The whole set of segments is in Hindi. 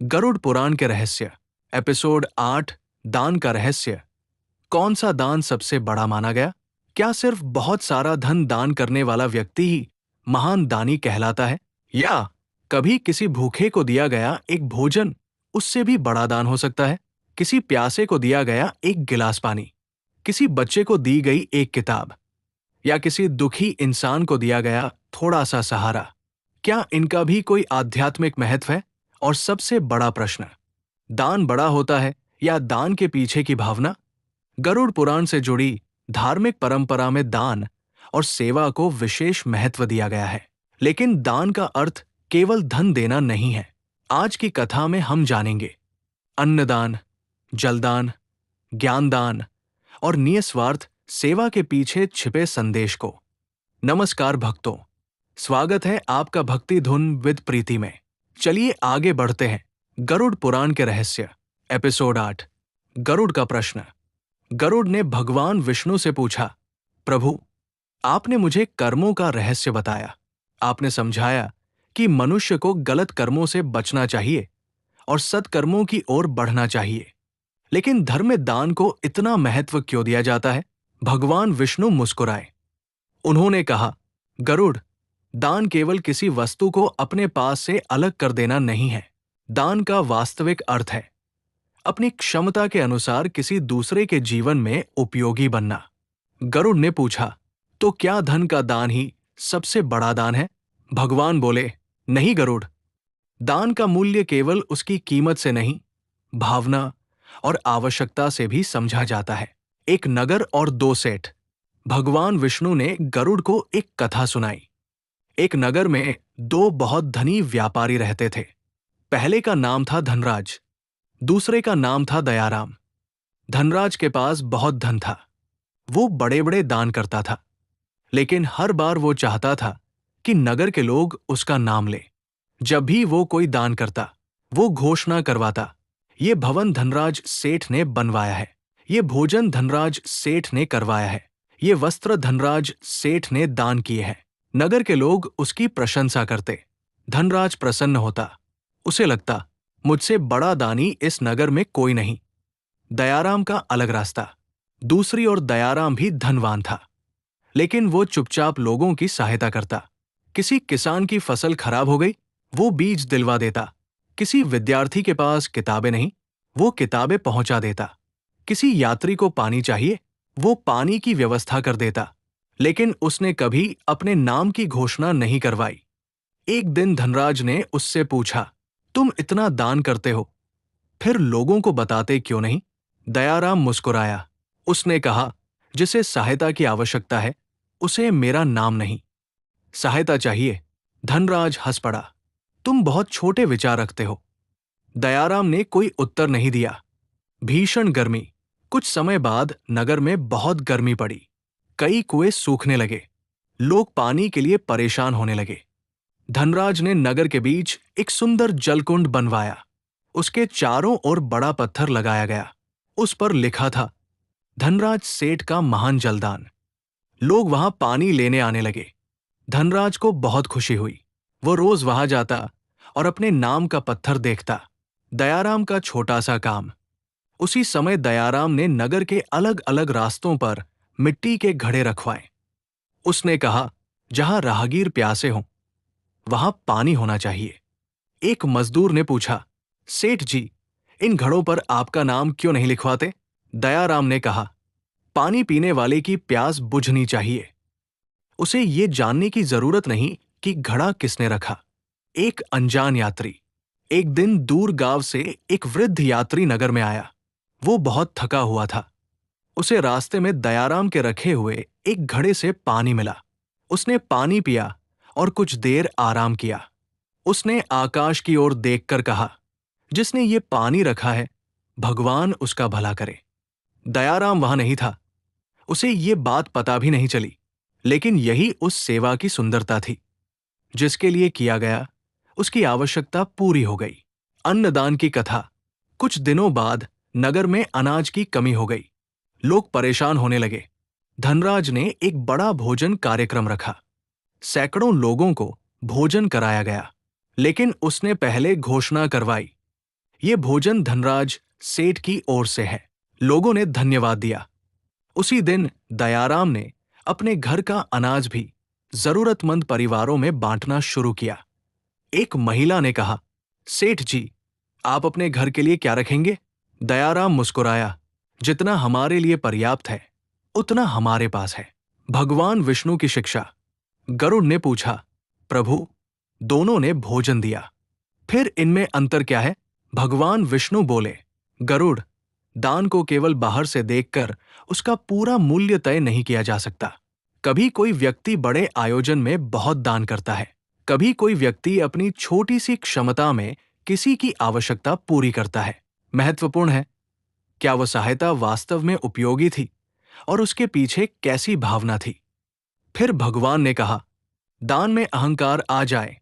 गरुड़ पुराण के रहस्य, एपिसोड 8, दान का रहस्य। कौन सा दान सबसे बड़ा माना गया? क्या सिर्फ बहुत सारा धन दान करने वाला व्यक्ति ही महान दानी कहलाता है, या कभी किसी भूखे को दिया गया एक भोजन उससे भी बड़ा दान हो सकता है? किसी प्यासे को दिया गया एक गिलास पानी, किसी बच्चे को दी गई एक किताब, या किसी दुखी इंसान को दिया गया थोड़ा सा सहारा, क्या इनका भी कोई आध्यात्मिक महत्व है? और सबसे बड़ा प्रश्न, दान बड़ा होता है या दान के पीछे की भावना? गरुड़ पुराण से जुड़ी धार्मिक परंपरा में दान और सेवा को विशेष महत्व दिया गया है, लेकिन दान का अर्थ केवल धन देना नहीं है। आज की कथा में हम जानेंगे अन्नदान, जलदान, ज्ञानदान और निस्वार्थ सेवा के पीछे छिपे संदेश को। नमस्कार भक्तों, स्वागत है आपका भक्ति धुन विद प्रीति में। चलिए आगे बढ़ते हैं। गरुड़ पुराण के रहस्य, एपिसोड 8, गरुड़ का प्रश्न। गरुड़ ने भगवान विष्णु से पूछा, प्रभु, आपने मुझे कर्मों का रहस्य बताया। आपने समझाया कि मनुष्य को गलत कर्मों से बचना चाहिए और सत्कर्मों की ओर बढ़ना चाहिए, लेकिन धर्म में दान को इतना महत्व क्यों दिया जाता है? भगवान विष्णु मुस्कुराए। उन्होंने कहा, गरुड़, दान केवल किसी वस्तु को अपने पास से अलग कर देना नहीं है। दान का वास्तविक अर्थ है अपनी क्षमता के अनुसार किसी दूसरे के जीवन में उपयोगी बनना। गरुड़ ने पूछा, तो क्या धन का दान ही सबसे बड़ा दान है? भगवान बोले, नहीं गरुड़, दान का मूल्य केवल उसकी कीमत से नहीं, भावना और आवश्यकता से भी समझा जाता है। एक नगर और दो सेठ। भगवान विष्णु ने गरुड़ को एक कथा सुनाई। एक नगर में दो बहुत धनी व्यापारी रहते थे। पहले का नाम था धनराज, दूसरे का नाम था दयाराम। धनराज के पास बहुत धन था। वो बड़े बड़े दान करता था, लेकिन हर बार वो चाहता था कि नगर के लोग उसका नाम लें। जब भी वो कोई दान करता, वो घोषणा करवाता, ये भवन धनराज सेठ ने बनवाया है, ये भोजन धनराज सेठ ने करवाया है, ये वस्त्र धनराज सेठ ने दान किए हैं। नगर के लोग उसकी प्रशंसा करते। धनराज प्रसन्न होता। उसे लगता, मुझसे बड़ा दानी इस नगर में कोई नहीं। दयाराम का अलग रास्ता। दूसरी ओर दयाराम भी धनवान था, लेकिन वो चुपचाप लोगों की सहायता करता। किसी किसान की फसल खराब हो गई, वो बीज दिलवा देता। किसी विद्यार्थी के पास किताबें नहीं, वो किताबें पहुंचा देता। किसी यात्री को पानी चाहिए, वो पानी की व्यवस्था कर देता। लेकिन उसने कभी अपने नाम की घोषणा नहीं करवाई। एक दिन धनराज ने उससे पूछा, तुम इतना दान करते हो, फिर लोगों को बताते क्यों नहीं? दयाराम मुस्कुराया। उसने कहा, जिसे सहायता की आवश्यकता है, उसे मेरा नाम नहीं, सहायता चाहिए। धनराज हंस पड़ा, तुम बहुत छोटे विचार रखते हो। दयाराम ने कोई उत्तर नहीं दिया। भीषण गर्मी। कुछ समय बाद नगर में बहुत गर्मी पड़ी। कई कुएं सूखने लगे। लोग पानी के लिए परेशान होने लगे। धनराज ने नगर के बीच एक सुंदर जलकुंड बनवाया। उसके चारों ओर बड़ा पत्थर लगाया गया। उस पर लिखा था, धनराज सेठ का महान जलदान। लोग वहां पानी लेने आने लगे। धनराज को बहुत खुशी हुई। वो रोज वहां जाता और अपने नाम का पत्थर देखता। दयाराम का छोटा सा काम। उसी समय दयाराम ने नगर के अलग अलग रास्तों पर मिट्टी के घड़े रखवाए। उसने कहा, जहां राहगीर प्यासे हों, वहां पानी होना चाहिए। एक मजदूर ने पूछा, सेठ जी, इन घड़ों पर आपका नाम क्यों नहीं लिखवाते? दयाराम ने कहा, पानी पीने वाले की प्यास बुझनी चाहिए। उसे ये जानने की जरूरत नहीं कि घड़ा किसने रखा। एक अनजान यात्री। एक दिन दूर गांव से एक वृद्ध यात्री नगर में आया। वो बहुत थका हुआ था। उसे रास्ते में दयाराम के रखे हुए एक घड़े से पानी मिला। उसने पानी पिया और कुछ देर आराम किया। उसने आकाश की ओर देखकर कहा, जिसने ये पानी रखा है, भगवान उसका भला करे। दयाराम वहां नहीं था। उसे ये बात पता भी नहीं चली, लेकिन यही उस सेवा की सुंदरता थी। जिसके लिए किया गया, उसकी आवश्यकता पूरी हो गई। अन्नदान की कथा। कुछ दिनों बाद नगर में अनाज की कमी हो गई। लोग परेशान होने लगे। धनराज ने एक बड़ा भोजन कार्यक्रम रखा। सैकड़ों लोगों को भोजन कराया गया, लेकिन उसने पहले घोषणा करवाई, ये भोजन धनराज सेठ की ओर से है। लोगों ने धन्यवाद दिया। उसी दिन दयाराम ने अपने घर का अनाज भी जरूरतमंद परिवारों में बांटना शुरू किया। एक महिला ने कहा, सेठ जी, आप अपने घर के लिए क्या रखेंगे? दयाराम मुस्कुराया, जितना हमारे लिए पर्याप्त है उतना हमारे पास है। भगवान विष्णु की शिक्षा। गरुड़ ने पूछा, प्रभु, दोनों ने भोजन दिया, फिर इनमें अंतर क्या है? भगवान विष्णु बोले, गरुड़, दान को केवल बाहर से देखकर उसका पूरा मूल्य तय नहीं किया जा सकता। कभी कोई व्यक्ति बड़े आयोजन में बहुत दान करता है, कभी कोई व्यक्ति अपनी छोटी सी क्षमता में किसी की आवश्यकता पूरी करता है। महत्वपूर्ण है, क्या वह सहायता वास्तव में उपयोगी थी और उसके पीछे कैसी भावना थी। फिर भगवान ने कहा, दान में अहंकार आ जाए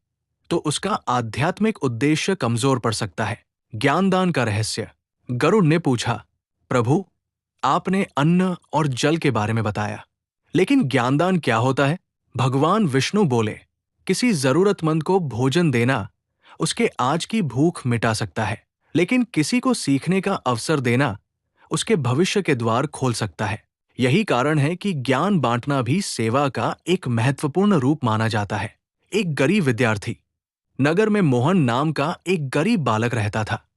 तो उसका आध्यात्मिक उद्देश्य कमजोर पड़ सकता है। ज्ञानदान का रहस्य। गरुड़ ने पूछा, प्रभु, आपने अन्न और जल के बारे में बताया, लेकिन ज्ञानदान क्या होता है? भगवान विष्णु बोले, किसी जरूरतमंद को भोजन देना उसके आज की भूख मिटा सकता है, लेकिन किसी को सीखने का अवसर देना उसके भविष्य के द्वार खोल सकता है। यही कारण है कि ज्ञान बांटना भी सेवा का एक महत्वपूर्ण रूप माना जाता है। एक गरीब विद्यार्थी। नगर में मोहन नाम का एक गरीब बालक रहता था।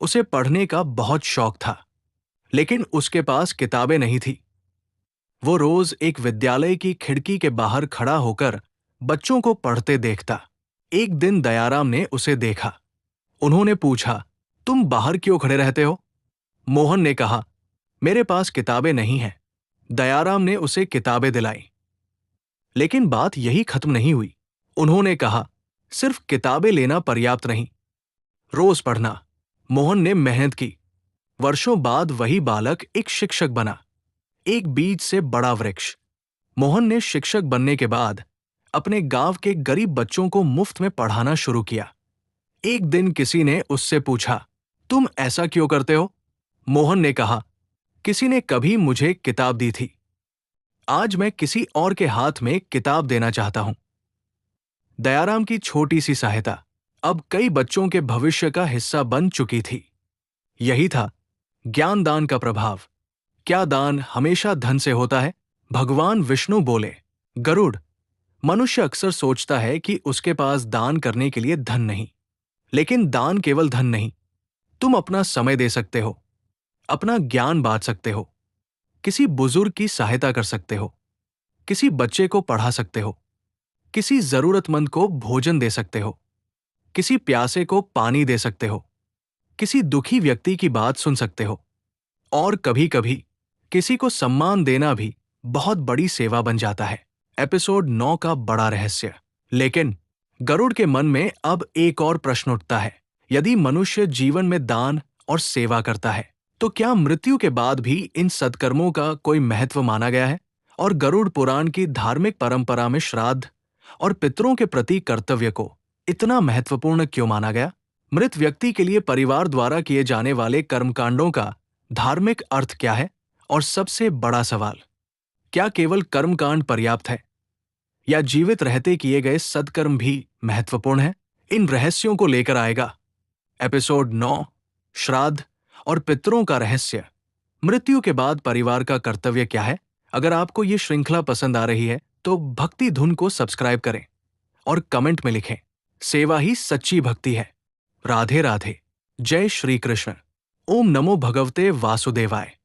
उसे पढ़ने का बहुत शौक था, लेकिन उसके पास किताबें नहीं थी। वो रोज एक विद्यालय की खिड़की के बाहर खड़ा होकर बच्चों को पढ़ते देखता। एक दिन दयाराम ने उसे देखा। उन्होंने पूछा, तुम बाहर क्यों खड़े रहते हो? मोहन ने कहा, मेरे पास किताबें नहीं हैं। दयाराम ने उसे किताबें दिलाई, लेकिन बात यही खत्म नहीं हुई। उन्होंने कहा, सिर्फ किताबें लेना पर्याप्त नहीं, रोज पढ़ना। मोहन ने मेहनत की। वर्षों बाद वही बालक एक शिक्षक बना। एक बीज से बड़ा वृक्ष। मोहन ने शिक्षक बनने के बाद अपने गांव के गरीब बच्चों को मुफ्त में पढ़ाना शुरू किया। एक दिन किसी ने उससे पूछा, तुम ऐसा क्यों करते हो? मोहन ने कहा, किसी ने कभी मुझे किताब दी थी, आज मैं किसी और के हाथ में किताब देना चाहता हूं। दयाराम की छोटी सी सहायता अब कई बच्चों के भविष्य का हिस्सा बन चुकी थी। यही था ज्ञानदान का प्रभाव। क्या दान हमेशा धन से होता है? भगवान विष्णु बोले, गरुड़, मनुष्य अक्सर सोचता है कि उसके पास दान करने के लिए धन नहीं, लेकिन दान केवल धन नहीं। तुम अपना समय दे सकते हो, अपना ज्ञान बांट सकते हो, किसी बुजुर्ग की सहायता कर सकते हो, किसी बच्चे को पढ़ा सकते हो, किसी जरूरतमंद को भोजन दे सकते हो, किसी प्यासे को पानी दे सकते हो, किसी दुखी व्यक्ति की बात सुन सकते हो, और कभी-कभी किसी को सम्मान देना भी बहुत बड़ी सेवा बन जाता है। एपिसोड 9 का बड़ा रहस्य। लेकिन गरुड़ के मन में अब एक और प्रश्न उठता है, यदि मनुष्य जीवन में दान और सेवा करता है, तो क्या मृत्यु के बाद भी इन सत्कर्मों का कोई महत्व माना गया है? और गरुड़ पुराण की धार्मिक परंपरा में श्राद्ध और पितरों के प्रति कर्तव्य को इतना महत्वपूर्ण क्यों माना गया? मृत व्यक्ति के लिए परिवार द्वारा किए जाने वाले कर्मकांडों का धार्मिक अर्थ क्या है? और सबसे बड़ा सवाल, क्या केवल कर्मकांड पर्याप्त है या जीवित रहते किए गए सत्कर्म भी महत्वपूर्ण है? इन रहस्यों को लेकर आएगा एपिसोड 9, श्राद्ध और पितरों का रहस्य। मृत्यु के बाद परिवार का कर्तव्य क्या है? अगर आपको ये श्रृंखला पसंद आ रही है तो भक्ति धुन को सब्सक्राइब करें और कमेंट में लिखें, सेवा ही सच्ची भक्ति है। राधे राधे। जय श्री कृष्ण। ओम नमो भगवते वासुदेवाय।